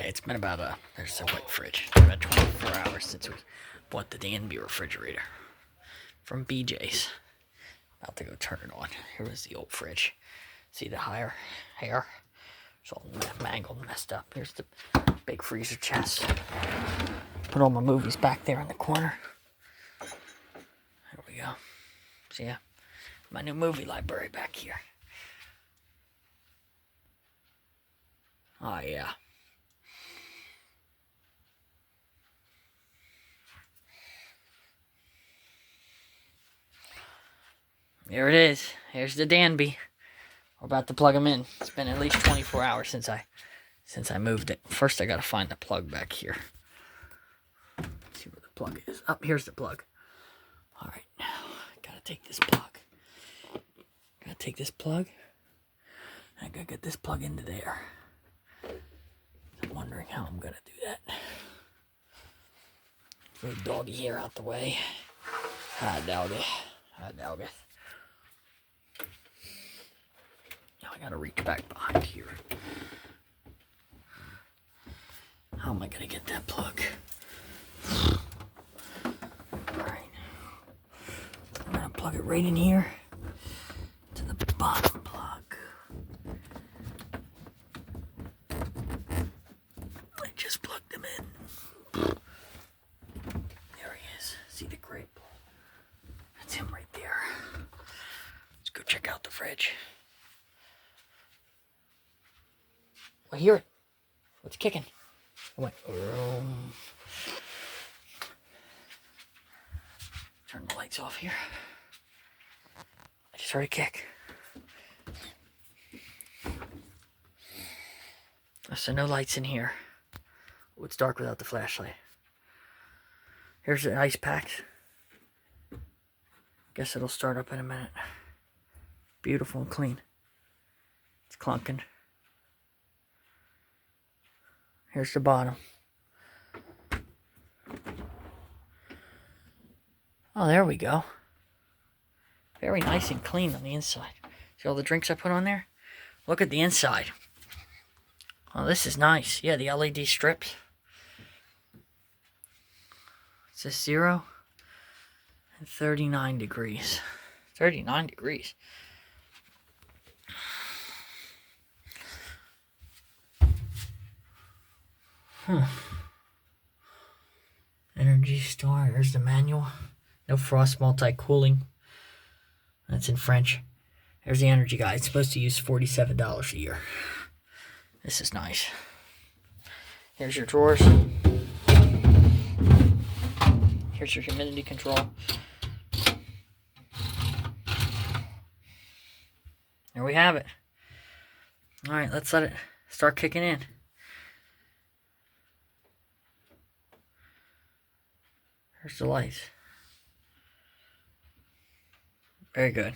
it's been about there's a white fridge. About 24 hours since we bought the Danby refrigerator from BJ's. About to go turn it on. Here was the old fridge. See the higher hair? It's all mangled, messed up. Here's the big freezer chest. Put all my movies back there in the corner. There we go. See ya? My new movie library back here. Oh, yeah. There it is. Here's the Danby. We're about to plug them in. It's been at least 24 hours since I moved it. First, I gotta find the plug back here. Let's see where the plug is. Oh, here's the plug. All right, now I gotta take this plug. Gotta take this plug. I gotta get this plug into there. I'm wondering how I'm gonna do that. Move doggy here out the way. Hi, doggy. Hi, doggy. Now I gotta reach back behind here. How am I gonna get that plug? Alright. I'm gonna plug it right in here to the bottom plug. I just plugged him in. There he is. See the grape? That's him right there. Let's go check out the fridge. I hear it. What's kicking? I went. Turn the lights off here. I just heard a kick. So no lights in here. Oh, it's dark without the flashlight. Here's the ice packs. Guess it'll start up in a minute. Beautiful and clean. It's clunking. Here's the bottom. Oh, there we go. Very nice and clean on the inside. See all the drinks I put on there? Look at the inside. Oh, this is nice. Yeah, the LED strips. It says 0 and 39 degrees. 39 degrees. Energy Star. There's the manual. No frost multi-cooling. That's in French. There's the energy guide. It's supposed to use $47 a year. This is nice. Here's your drawers. Here's your humidity control. There we have it. All right, let's let it start kicking in. Here's the lights. Very good.